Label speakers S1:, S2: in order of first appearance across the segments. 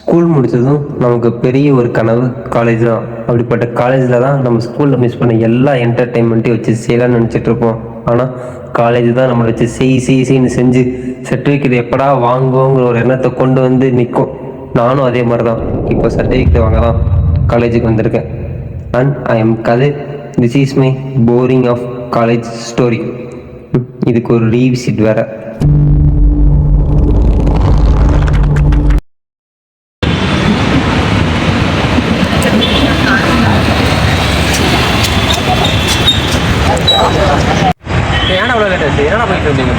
S1: School முடித்ததும் நமக்கு பெரிய ஒரு கனவு காலேஜ் தான். அப்படிப்பட்ட காலேஜில் தான் நம்ம ஸ்கூலில் மிஸ் பண்ண எல்லா என்டர்டெயின்மெண்ட்டையும் வச்சு செய்யலாம்னு நினச்சிட்டு இருப்போம். ஆனால் காலேஜ் தான் நம்மளை வச்சு செய்ன்னு செஞ்சு சர்டிஃபிகேட் எப்படா வாங்குவோங்கிற ஒரு எண்ணத்தை கொண்டு வந்து நிற்கும். நானும் அதே மாதிரி தான் இப்போ சர்டிஃபிகேட் வாங்க தான் காலேஜுக்கு வந்திருக்கேன். And I am Kathir. This is my boring of college story. இதுக்கு ஒரு ரீவிசிட் வேறு. ஏன்னா அவ்வளோ லேட் ஆச்சு? என்னடா போயிட்டு இருந்தீங்க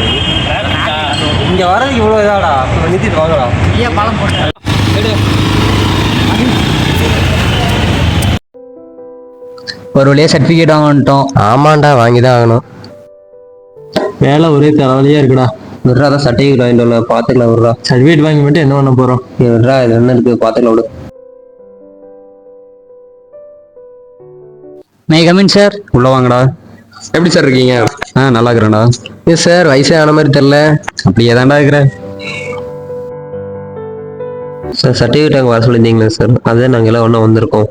S1: இங்கே வரதுக்கு இவ்வளோ இதாடா? அப்புறம் நிறுத்திட்டு வாங்கடா.
S2: ஏன் பழம் போட்டேன் ஒரு வழியாக சர்டிஃபிகேட் வாங்கிட்டோம்.
S1: ஆமாண்டா, வாங்கி தான் ஆகணும்.
S3: வேலை ஒரே தலைவலியாக இருக்குடா.
S1: விட்றா, தான் சர்டிஃபிகேட் வாங்கிட்டு வரல, பார்த்துக்கலாம். விட்றா,
S3: சர்டிஃபிகேட் வாங்கி மட்டும் என்ன பண்ண போகிறோம்?
S1: விட்றா, இது என்ன இருக்குது, பார்த்துக்கலாம் விடு.
S2: May come in sir.
S1: உள்ளே வாங்கடா. எப்படி சார் இருக்கீங்க? நல்லா இருக்கிறேன்டா. ஏன் சார் வயசே ஆன மாதிரி தெரில? அப்படியே தான்டா இருக்கிறேன் சார். சர்டிஃபிகேட் அங்கே வர சொல்லியிருந்தீங்களா சார்? அதே நாங்கள் எல்லாம் ஒன்றா வந்திருக்கோம்.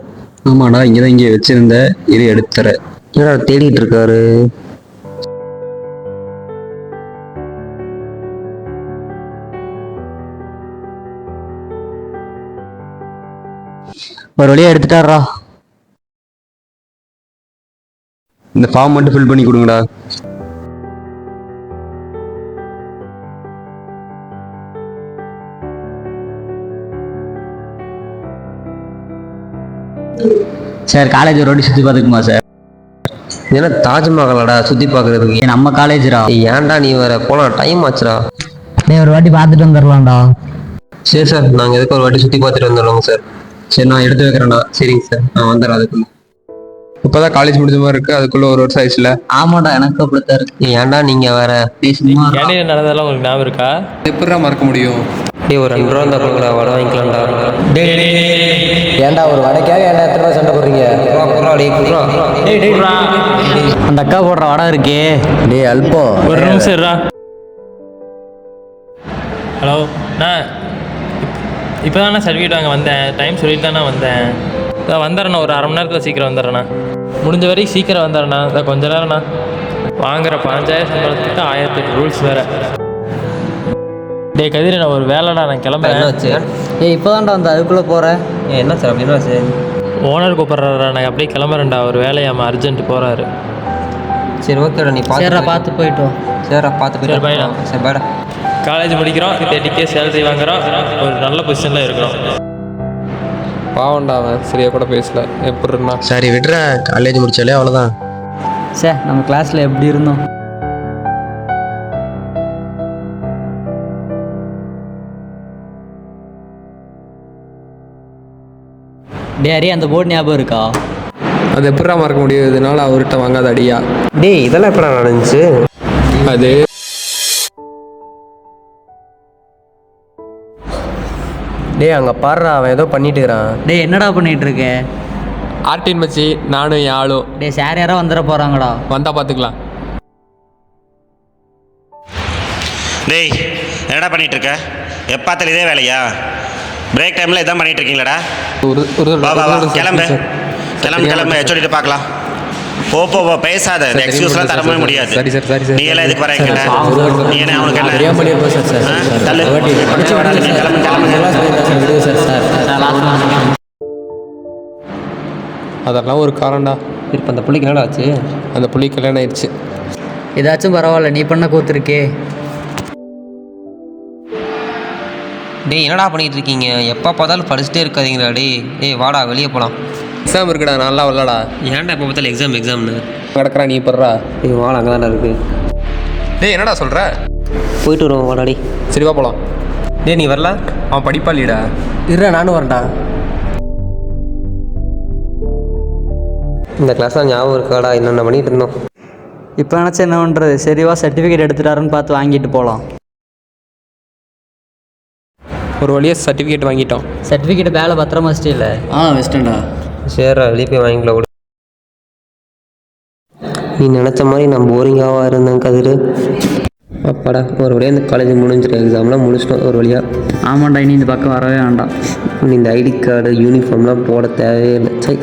S3: ஆமாடா, இங்கே தான் இங்கே வச்சுருந்தேன், இது எடுத்துறேன்.
S1: ஏன்னா தேடிட்டு இருக்காரு.
S2: ஒரு வழியாக எடுத்துட்டாரா.
S1: இந்த ஃபார்ம் மட்டும் ஃபில் பண்ணி கொடுங்கடா.
S2: சார் காலேஜ் ஒரு வாட்டி சுற்றி பார்த்துக்குமா சார்?
S1: ஏன்னா தாஜ்மஹாலடா சுற்றி பார்க்குறதுக்கு?
S2: நம்ம காலேஜ்ரா.
S1: ஏன்டா நீ வேற போகலாம், டைம் ஆச்சுடா.
S2: ஒரு வாட்டி பார்த்துட்டு வந்துடலாம்டா.
S1: சரி சார், நாங்கள் எதுக்கு ஒரு வாட்டி சுற்றி பார்த்துட்டு வந்துடுவோங்க சார். சரி, நான் எடுத்து வைக்கிறேன்டா. சரிங்க சார், நான் வந்துடுறேன். அதுக்குள்ள
S3: இப்போதான் காலேஜ் முடிஞ்ச மாதிரி இருக்கு, அதுக்குள்ள ஒரு வருஷம் ஆயிடுச்சுல.
S2: ஆமாடா, எனக்கு அப்படித்தான் இருக்கு.
S1: ஏன்டா நீங்க வேற
S4: கேண்டீன் நடந்ததெல்லாம் உங்களுக்கு ஞாபகம் இருக்கா?
S3: எப்படா மறக்க முடியும்?
S1: ஒரு 2 ரூபா இருந்தா கூட வடை வாங்கிக்கலாம்டா.
S5: ஏன்டா ஒரு வடைக்காக என்ன எத்தனை ரூபா சண்டை போடுறீங்க?
S2: அந்த அக்கா போடுற வடை இருக்கே.
S5: டேய் அல்பம்,
S4: ஒரு நிமிஷம் இருடா. ஹலோ, நான் இப்போ தானே சர்டிஃபிகேட் வாங்க வந்தேன். டைம் சொல்லிட்டு தானே வந்தேன். இதான் வந்துடுறேண்ணா, ஒரு 1/2 மணி நேரத்தில் சீக்கிரம் வந்துடுறேண்ணா. முடிஞ்ச வரைக்கும் சீக்கிரம் வந்துடுறேண்ணா. இதான் கொஞ்ச நேரம்ண்ணா. வாங்குற 15,000 சம்பளத்துக்கு 1008 ரூல்ஸ் வேறு. டே கதிரி, நான் ஒரு வேலைடா, நான் கிளம்புறேன்.
S1: என்னாச்சு?
S2: இப்போதான்டா வந்து அதுக்குள்ளே போகிறேன்.
S1: என்ன சார் அப்படி? என்ன சார்?
S4: ஓனர் கூப்பிட்றாரா, நான் அப்படியே கிளம்புறேன்டா. ஒரு வேலையாம அர்ஜென்ட் போகிறாரு.
S1: சரி ஓகேடா, நீ
S2: பார்த்து போயிட்டோம்.
S1: சரிடா, பார்த்து
S4: சரி, bye டா.
S1: சரி பாடா.
S4: காலேஜ் முடிக்கிறோம், 30K சேலரி வாங்குறோம், ஒரு நல்ல பொசிஷனில் இருக்கிறோம்.
S3: பாவண்டா, அவன் சரியா கூட பேசல. எப்படின்னா
S1: சரி விடுற, காலேஜ் முடிச்சாலே அவ்வளோதான்.
S2: சார் நம்ம கிளாஸில் எப்படி இருந்தோம்? டேரி, அந்த போர்டு ஞாபகம் இருக்கா?
S3: அது எப்படா மறக்க முடியும்? இதனால அவர்கிட்ட வாங்காத அடியா.
S1: டேய், இதெல்லாம் எப்படா நடந்துச்சு?
S3: அது
S5: டேய் அங்கே பாடுறா, அவன் ஏதோ பண்ணிட்டு இருக்கிறான்.
S2: டேய் என்னடா பண்ணிட்டு இருக்க?
S3: ஆர்டின் மச்சி, நானும் என் ஆளும்.
S2: டேய் சார் யாரோ வந்துட போகிறாங்கடா.
S3: வந்தா பார்த்துக்கலாம்.
S6: டேய் என்னடா பண்ணிட்டு இருக்க? எப்பாத்தாலும் இதே வேலையா? பிரேக் டைமில் இதான் பண்ணிட்டு இருக்கீங்களாடா? வா வா வா, கிளம்பு கிளம்பு கிளம்பு, எச்சோடிட்டு பார்க்கலாம். போ போ போ, பேசாத. எக்ஸ்கியூஸ்லாம் தரவே முடியாது.
S3: சரி சார், சரி சார்.
S6: நீ எல்லாம் எதுக்கு வரீங்க? நீ என்ன அவனுக்கு என்ன
S5: தெரியாம பண்ணியிருப்போம் சார். சார் சார்
S6: தள்ளு. கிளம்பு கிளம்பு.
S3: அதெல்லாம் ஒரு காரம்டா.
S1: இப்போ அந்த பிள்ளைக்கு என்னடா ஆச்சு?
S3: அந்த புள்ளி கல்யாணம் ஆயிடுச்சு.
S2: ஏதாச்சும் பரவாயில்ல, நீ பண்ண கூத்துருக்கே.
S1: டேய் என்னடா பண்ணிட்டு இருக்கீங்க? எப்போ பார்த்தாலும் படிச்சுட்டே இருக்காதீங்களா? டேய் வாடா, வெளியே போகலாம்.
S3: எக்ஸாம் இருக்குடா, நல்லா வரலடா.
S1: ஏன்டா எப்போ பார்த்தாலும் எக்ஸாம்னு
S3: கிடக்குறா, நீ படுறா.
S1: டேய் வாடா, அங்கே தானே இருக்கு.
S3: டேய் என்னடா சொல்கிற?
S1: போயிட்டு வருவோம் வாடா. டேய்
S3: சரிவா போகலாம்.
S1: டேய் நீ வரல?
S3: அவன் படிப்பாளிடா.
S5: இருடா, நானும் வரேன்டா.
S1: இந்த கிளாஸ்லாம் ஞாபகம் இருக்காடா? என்னென்ன பண்ணிட்டு இருந்தோம்.
S2: இப்போ நினச்சா என்ன பண்ணுறது? சரிவா சர்டிஃபிகேட் எடுத்துட்டாருன்னு பார்த்து வாங்கிட்டு போகலாம்.
S3: ஒரு வழியாக சர்டிஃபிகேட் வாங்கிட்டோம்.
S2: சர்டிஃபிகேட் பேல பத்திரமா வச்சிட்டே இல்லை?
S5: வெஸ்டர்ன்டா.
S1: சரிடா, வெளியே போய் வாங்கிக்கலாம். கூட நீ நினச்ச மாதிரி நான் போரிங்காக இருந்தேன் கதிர். அப்பாடா ஒரு வழியாக இந்த காலேஜ் முடிஞ்சிடும், எக்ஸாம்லாம் முடிச்சிட்டோம் ஒரு வழியாக.
S2: ஆமாண்டா, இனி இந்த பக்கம் வரவே வேண்டாம்.
S1: இந்த ஐடி கார்டு யூனிஃபார்ம்லாம் போட தேவையே இல்லை. சை,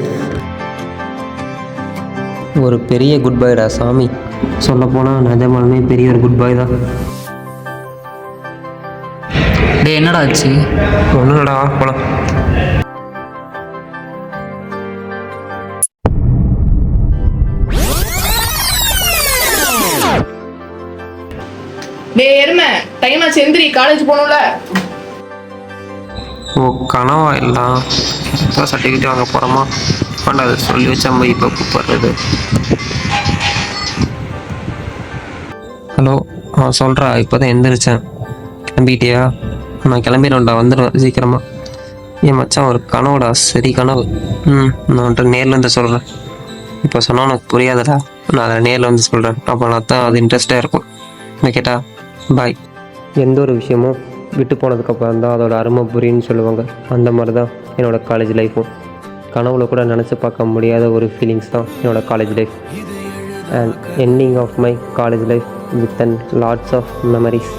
S1: ஒரு பெரிய குட் பைடா சாமி. சொல்லப்போனால் நிஜமாலுமே பெரிய ஒரு குட் பை தான்.
S2: டேய் என்னடா ஆச்சு?
S1: ஒன்றும் இல்லடா, போகலாம்.
S7: டேய் எருமை, டைம் ஆச்சு, எந்திரி, காலேஜ் போகணும்ல.
S1: ஓ கனவா எல்லாம் இப்போ சர்டிஃபிகேட் வாங்க போகிறோமா? வேண்டாம், அதை சொல்லி வச்சா நம்ம இப்போ கூப்பிட்றது. ஹலோ, சொல்கிறா, இப்போ தான் எந்திரிச்சேன். கிளம்பிட்டியா? நான் கிளம்பிடுவேன்டா, வந்துடுவேன் சீக்கிரமாக. என் மச்சான் ஒரு கனவுடா, சரி கனவு. நான் வந்துட்டு நேரில் வந்து சொல்கிறேன். இப்போ சொன்னால் உனக்கு புரியாதுடா, நான் அதை நேரில் வந்து சொல்கிறேன். அப்போ நான் தான் அது இன்ட்ரெஸ்டாக இருக்கும். ஓகேட்டா, பாய். எந்த ஒரு விஷயமும் விட்டு போனதுக்கப்புறம் தான் அதோட அருமை புரியுன்னு சொல்லுவாங்க. அந்த மாதிரி தான் என்னோடய காலேஜ் லைஃப்பும். கனவுல கூட நினச்சி பார்க்க முடியாத ஒரு ஃபீலிங்ஸ் தான் என்னோடய college life. And ending of my college life with and lots of memories.